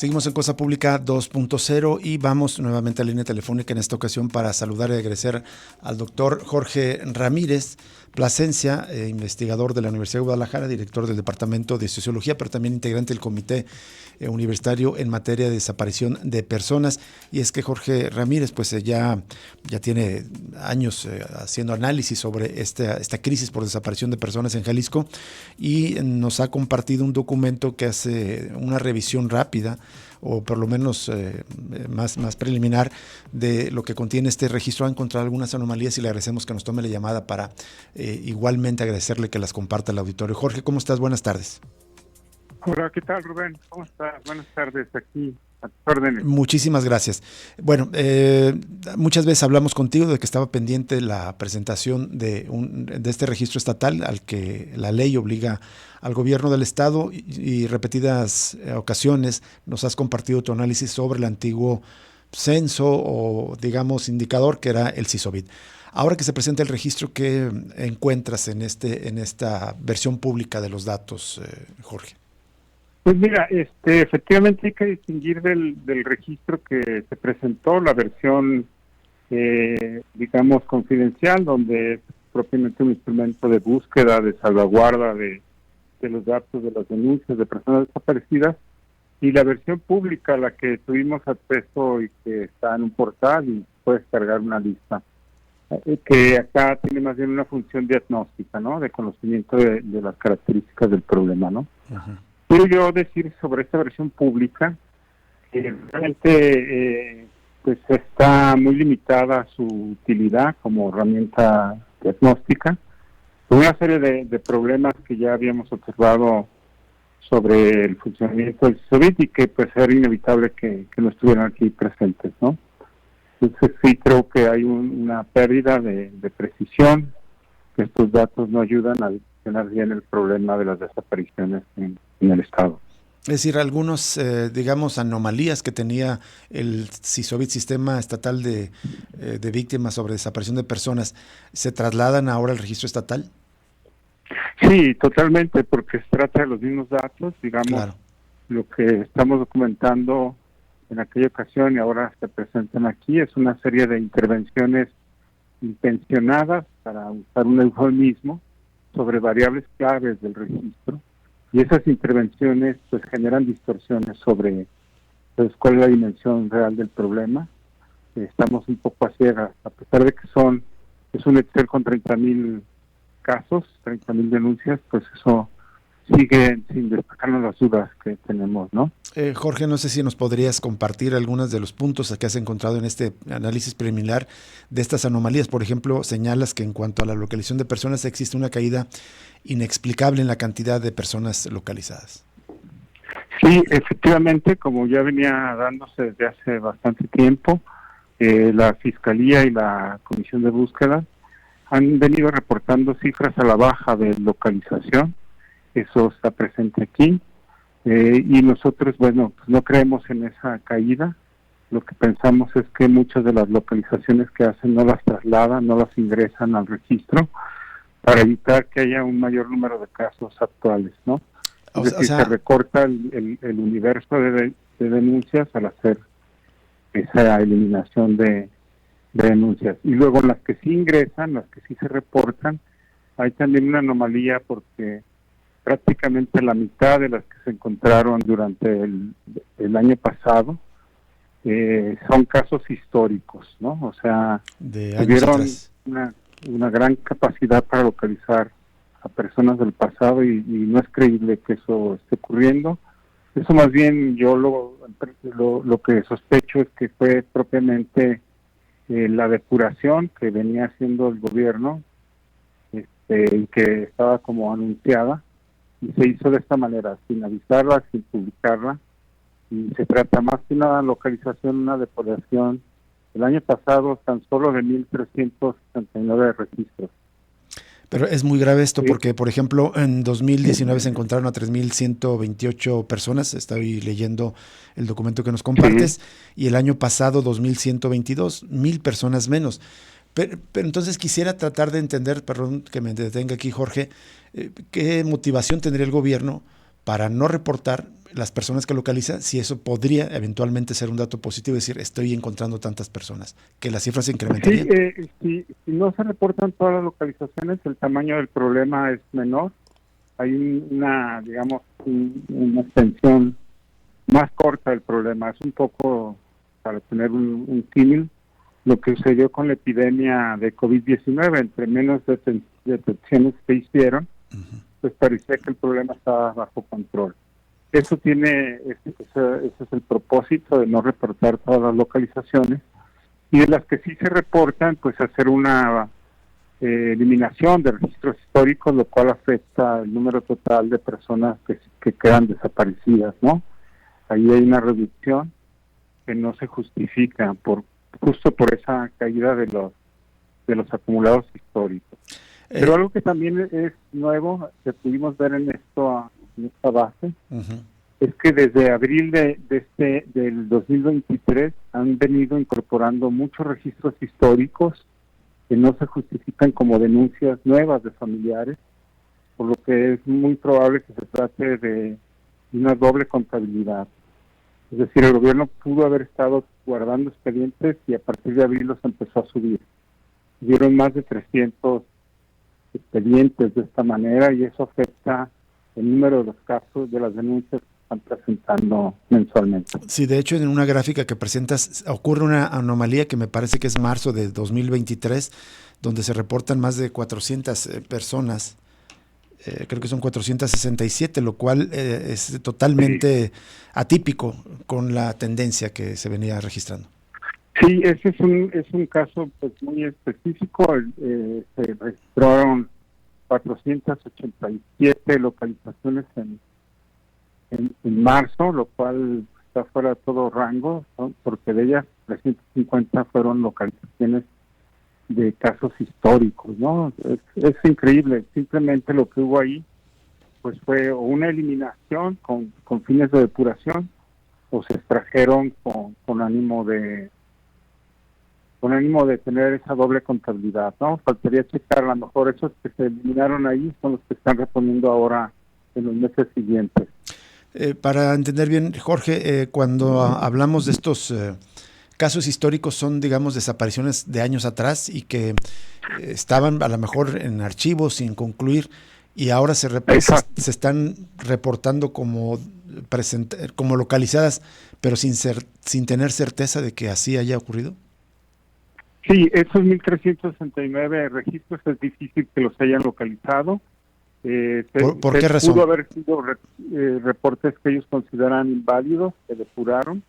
Seguimos en Cosa Pública 2.0 y vamos nuevamente a la línea telefónica en esta ocasión para saludar y agradecer al doctor Jorge Ramírez Plasencia, investigador de la Universidad de Guadalajara, director del Departamento de Sociología, pero también integrante del Comité Universitario en materia de desaparición de personas. Y es que Jorge Ramírez pues ya tiene años haciendo análisis sobre esta crisis por desaparición de personas en Jalisco y nos ha compartido un documento que hace una revisión rápida o por lo menos más preliminar de lo que contiene este registro. Ha encontrado algunas anomalías y le agradecemos que nos tome la llamada para igualmente agradecerle que las comparta al auditorio. Jorge, ¿cómo estás? Buenas tardes. Hola, ¿qué tal, Rubén? ¿Cómo estás? Buenas tardes, aquí a tus órdenes. Muchísimas gracias. Bueno, muchas veces hablamos contigo de que estaba pendiente la presentación de este registro estatal al que la ley obliga al gobierno del estado y repetidas ocasiones nos has compartido tu análisis sobre el antiguo censo o, digamos, indicador que era el CISOBID. Ahora que se presenta el registro, ¿qué encuentras en esta versión pública de los datos, Jorge? Pues mira, efectivamente hay que distinguir del registro que se presentó, la versión, digamos, confidencial, donde es propiamente un instrumento de búsqueda, de salvaguarda de los datos de las denuncias de personas desaparecidas, y la versión pública, la que tuvimos acceso y que está en un portal y puedes cargar una lista, que acá tiene más bien una función diagnóstica, ¿no? De conocimiento de las características del problema, ¿no? Uh-huh. Quiero yo decir sobre esta versión pública que realmente pues está muy limitada su utilidad como herramienta diagnóstica, por una serie de problemas que ya habíamos observado sobre el funcionamiento del CISOBID y que pues era inevitable que no estuvieran aquí presentes, ¿no? Entonces sí creo que hay una pérdida de precisión, que estos datos no ayudan a gestionar bien el problema de las desapariciones en el estado. Es decir, algunos, digamos, anomalías que tenía el CISOBID, Sistema Estatal de Víctimas sobre Desaparición de Personas, ¿se trasladan ahora al registro estatal? Sí, totalmente, porque se trata de los mismos datos, digamos, claro. Lo que estamos documentando en aquella ocasión y ahora se presentan aquí es una serie de intervenciones intencionadas, para usar un eufemismo, sobre variables claves del registro, y esas intervenciones pues generan distorsiones sobre pues, cuál es la dimensión real del problema. Estamos un poco a ciegas, a pesar de que es un Excel con 30,000 casos, 30,000 denuncias, pues eso sigue sin despejarnos las dudas que tenemos, ¿no? Jorge, no sé si nos podrías compartir algunos de los puntos que has encontrado en este análisis preliminar de estas anomalías. Por ejemplo, señalas que en cuanto a la localización de personas existe una caída inexplicable en la cantidad de personas localizadas. Sí, efectivamente, como ya venía dándose desde hace bastante tiempo, la Fiscalía y la Comisión de Búsqueda han venido reportando cifras a la baja de localización. Eso está presente aquí. Y nosotros, bueno, pues no creemos en esa caída. Lo que pensamos es que muchas de las localizaciones que hacen no las trasladan, no las ingresan al registro para evitar que haya un mayor número de casos actuales, ¿no? Es decir, se recorta el universo de denuncias al hacer esa eliminación de denuncias. Y luego las que sí ingresan, las que sí se reportan, hay también una anomalía porque prácticamente la mitad de las que se encontraron durante el año pasado son casos históricos, ¿no? O sea, tuvieron una gran capacidad para localizar a personas del pasado y no es creíble que eso esté ocurriendo. Eso más bien yo lo que sospecho es que fue propiamente la depuración que venía haciendo el gobierno y que estaba como anunciada, y se hizo de esta manera, sin avisarla, sin publicarla, y se trata más que una localización, una depuración. El año pasado tan solo de 1,369 registros. Pero es muy grave esto porque, por ejemplo, en 2019 se encontraron a 3,128 personas, estoy leyendo el documento que nos compartes, y el año pasado 2,122, 1,000 personas menos. Pero entonces quisiera tratar de entender, perdón que me detenga aquí, Jorge, ¿qué motivación tendría el gobierno para no reportar las personas que localiza, si eso podría eventualmente ser un dato positivo, es decir, estoy encontrando tantas personas, que las cifras se incrementarían. Sí, si no se reportan todas las localizaciones, el tamaño del problema es menor. Hay una, digamos, una extensión más corta del problema. Es un poco, para tener un símil, lo que sucedió con la epidemia de COVID-19. Entre menos detecciones que hicieron, pues parecía que el problema estaba bajo control. Eso ese es el propósito de no reportar todas las localizaciones, y de las que sí se reportan, pues hacer una eliminación de registros históricos, lo cual afecta el número total de personas que quedan desaparecidas, ¿no? Ahí hay una reducción que no se justifica justo por esa caída de los acumulados históricos. Pero algo que también es nuevo, que pudimos ver en esta base, es que desde abril del 2023 han venido incorporando muchos registros históricos que no se justifican como denuncias nuevas de familiares, por lo que es muy probable que se trate de una doble contabilidad. Es decir, el gobierno pudo haber estado guardando expedientes y a partir de abril los empezó a subir. Dieron más de 300 expedientes de esta manera, y eso afecta el número de los casos, de las denuncias que están presentando mensualmente. Sí, de hecho, en una gráfica que presentas ocurre una anomalía que me parece que es marzo de 2023, donde se reportan más de 400 personas. Creo que son 467, lo cual es totalmente atípico con la tendencia que se venía registrando. Sí, ese es un caso pues muy específico. Se registraron 487 localizaciones en marzo, lo cual está fuera de todo rango, ¿no? Porque de ellas 350 fueron localizaciones de casos históricos, ¿no? Es increíble. Simplemente lo que hubo ahí pues fue una eliminación con fines de depuración, o se extrajeron con ánimo de tener esa doble contabilidad, ¿no? Faltaría checar, a lo mejor esos que se eliminaron ahí son los que están respondiendo ahora en los meses siguientes. Para entender bien, Jorge, cuando hablamos de estos casos históricos, son, digamos, desapariciones de años atrás y que estaban a lo mejor en archivos sin concluir, y ahora se están reportando como localizadas, pero sin tener certeza de que así haya ocurrido. Sí, esos 1,369 registros es difícil que los hayan localizado. ¿Por qué razón? Pudo haber sido reportes que ellos consideran inválidos, que depuraron,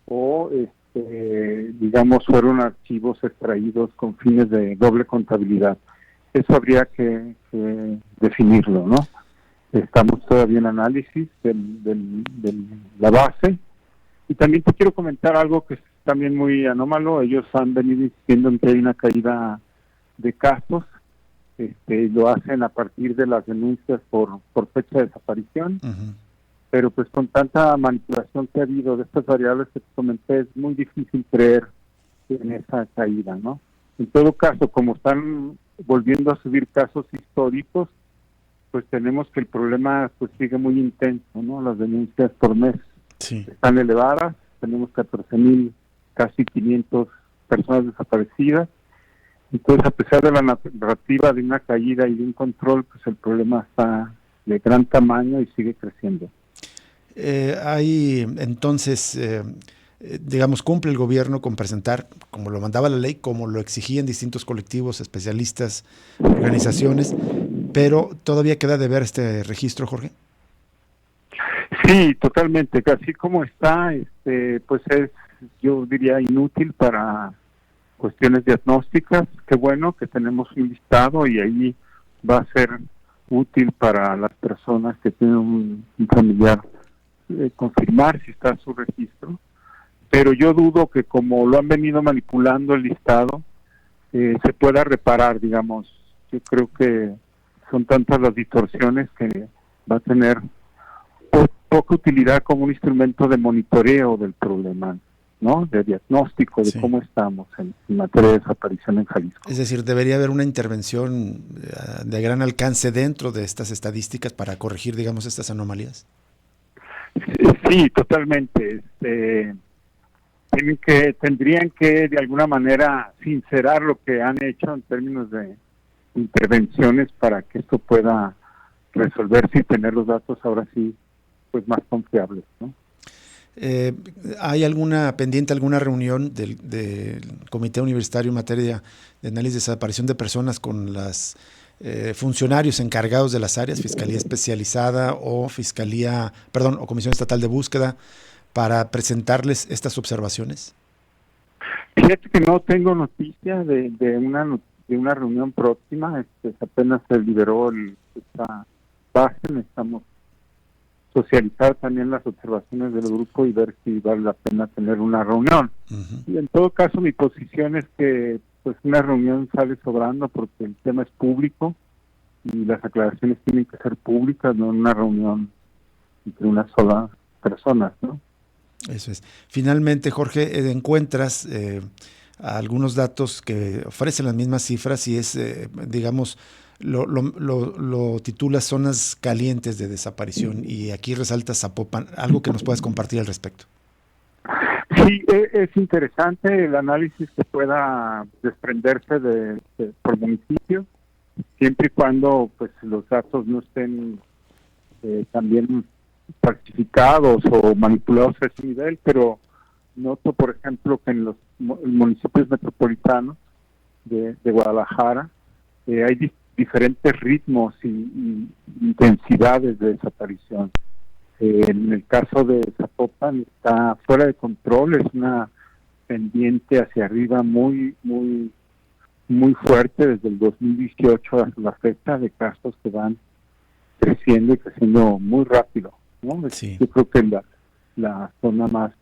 o digamos fueron archivos extraídos con fines de doble contabilidad. Eso habría que definirlo, ¿no? Estamos todavía en análisis de la base. Y también te quiero comentar algo que es también muy anómalo. Ellos han venido insistiendo en que hay una caída de casos. Lo hacen a partir de las denuncias por fecha de desaparición. Pero pues con tanta manipulación que ha habido de estas variables que te comenté, es muy difícil creer en esa caída, ¿no? En todo caso, como están volviendo a subir casos históricos, pues tenemos que el problema pues sigue muy intenso, ¿no? Las denuncias por mes están elevadas. Tenemos 14,000, casi 500 personas desaparecidas. Entonces, a pesar de la narrativa de una caída y de un control, pues el problema está de gran tamaño y sigue creciendo. Hay entonces, digamos, cumple el gobierno con presentar, como lo mandaba la ley, como lo exigían distintos colectivos, especialistas, organizaciones, pero todavía queda de ver este registro, Jorge. Sí, totalmente. Así como está, pues es, yo diría, inútil para cuestiones diagnósticas. Qué bueno que tenemos un listado y ahí va a ser útil para las personas que tienen un familiar confirmar si está en su registro. Pero yo dudo que, como lo han venido manipulando el listado, se pueda reparar, digamos. Yo creo que son tantas las distorsiones que va a tener poca utilidad como un instrumento de monitoreo del problema, ¿no? De diagnóstico de cómo estamos en materia de desaparición en Jalisco. Es decir, debería haber una intervención de gran alcance dentro de estas estadísticas para corregir, digamos, estas anomalías. Sí, totalmente. Tendrían que de alguna manera sincerar lo que han hecho en términos de intervenciones para que esto pueda resolverse y tener los datos ahora sí pues más confiables, ¿no? ¿Hay alguna pendiente, alguna reunión del Comité Universitario en materia de análisis de desaparición de personas con los funcionarios encargados de las áreas, Fiscalía Especializada o o Comisión Estatal de Búsqueda, para presentarles estas observaciones? Fíjate que no tengo noticia de una reunión próxima. Apenas se liberó esta base. Necesitamos socializar también las observaciones del grupo y ver si vale la pena tener una reunión. Uh-huh. Y en todo caso mi posición es que pues una reunión sale sobrando porque el tema es público y las aclaraciones tienen que ser públicas, no una reunión entre una sola persona, ¿no? Eso es. Finalmente, Jorge, encuentras algunos datos que ofrecen las mismas cifras y es, digamos, lo titula zonas calientes de desaparición y aquí resalta Zapopan. ¿Algo que nos puedas compartir al respecto? Sí, es interesante el análisis que pueda desprenderse por municipio, siempre y cuando pues los datos no estén también falsificados o manipulados a ese nivel, pero noto, por ejemplo, que en los municipios metropolitanos de Guadalajara hay diferentes ritmos y intensidades de desaparición. En el caso de Zapopan está fuera de control, es una pendiente hacia arriba muy fuerte desde el 2018 hasta la fecha, de casos que van creciendo y creciendo muy rápido, ¿no? Sí. Yo creo que la zona más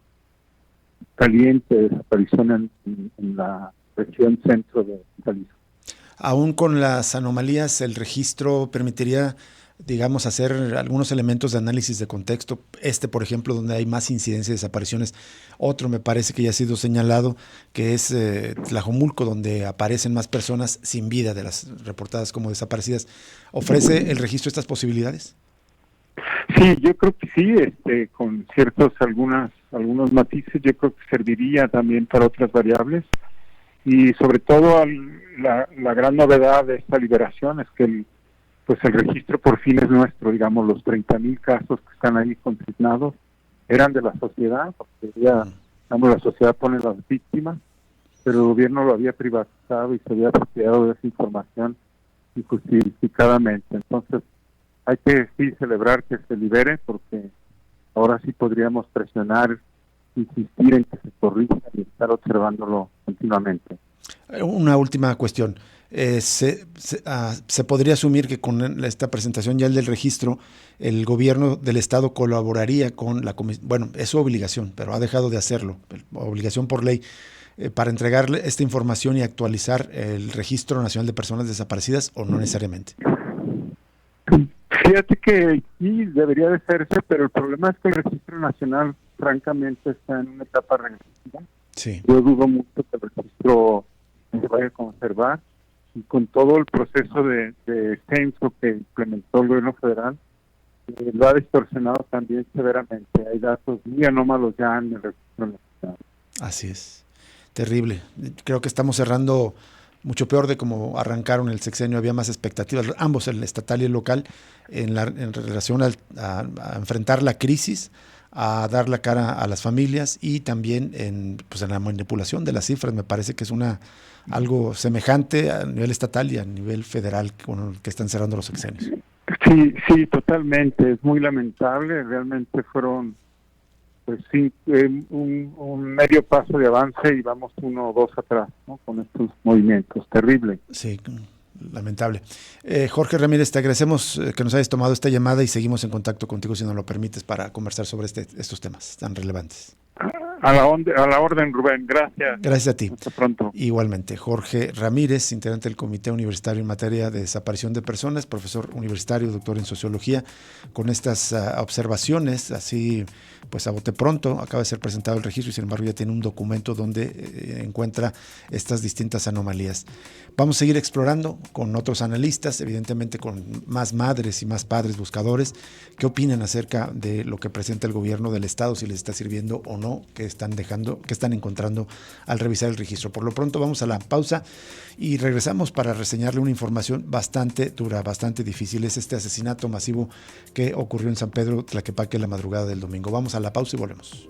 caliente de desaparición en la región centro de Jalisco. Aún con las anomalías, el registro permitiría, digamos, hacer algunos elementos de análisis de contexto. Por ejemplo, donde hay más incidencia de desapariciones. Otro me parece que ya ha sido señalado, que es Tlajomulco, donde aparecen más personas sin vida de las reportadas como desaparecidas. ¿Ofrece el registro estas posibilidades? Sí, yo creo que sí, con algunos matices. Yo creo que serviría también para otras variables. Y sobre todo la gran novedad de esta liberación es que el registro por fin es nuestro, digamos, los 30,000 casos que están ahí consignados eran de la sociedad, porque ya, digamos, la sociedad pone las víctimas, pero el gobierno lo había privatizado y se había apropiado de esa información injustificadamente. Entonces, hay que sí celebrar que se libere, porque ahora sí podríamos presionar, insistir en que se corrija y estar observándolo continuamente. Una última cuestión. Se podría asumir que con esta presentación ya del registro, el gobierno del estado colaboraría con la comisión, bueno, es su obligación, pero ha dejado de hacerlo, obligación por ley, para entregarle esta información y actualizar el Registro Nacional de Personas Desaparecidas, o no necesariamente. Fíjate que sí, debería de hacerse, pero el problema es que el Registro Nacional, francamente, está en una etapa regresiva. Sí. Yo dudo mucho que el registro se vaya a conservar, y con todo el proceso de censo que implementó el gobierno federal, lo ha distorsionado también severamente. Hay datos muy anómalos ya en el registro nacional. Así es, terrible. Creo que estamos cerrando mucho peor de cómo arrancaron el sexenio. Había más expectativas, ambos, el estatal y el local, en relación a enfrentar la crisis, a dar la cara a las familias y también en la manipulación de las cifras. Me parece que es algo semejante a nivel estatal y a nivel federal con el que están cerrando los sexenios. Sí, totalmente. Es muy lamentable. Realmente fueron un medio paso de avance y vamos 1 o 2 atrás, ¿no? Con estos movimientos. Terrible. Sí, lamentable. Jorge Ramírez, te agradecemos que nos hayas tomado esta llamada y seguimos en contacto contigo, si nos lo permites, para conversar sobre estos temas tan relevantes. A la orden, Rubén. Gracias. Gracias a ti. Hasta pronto. Igualmente, Jorge Ramírez, integrante del Comité Universitario en materia de desaparición de personas, profesor universitario, doctor en sociología, con estas observaciones, así pues a bote pronto, acaba de ser presentado el registro y sin embargo ya tiene un documento donde encuentra estas distintas anomalías. Vamos a seguir explorando con otros analistas, evidentemente con más madres y más padres buscadores, qué opinan acerca de lo que presenta el gobierno del estado, si les está sirviendo o no, qué están encontrando al revisar el registro. Por lo pronto vamos a la pausa y regresamos para reseñarle una información bastante dura, bastante difícil. Es este asesinato masivo que ocurrió en San Pedro Tlaquepaque la madrugada del domingo. Vamos a la pausa y volvemos.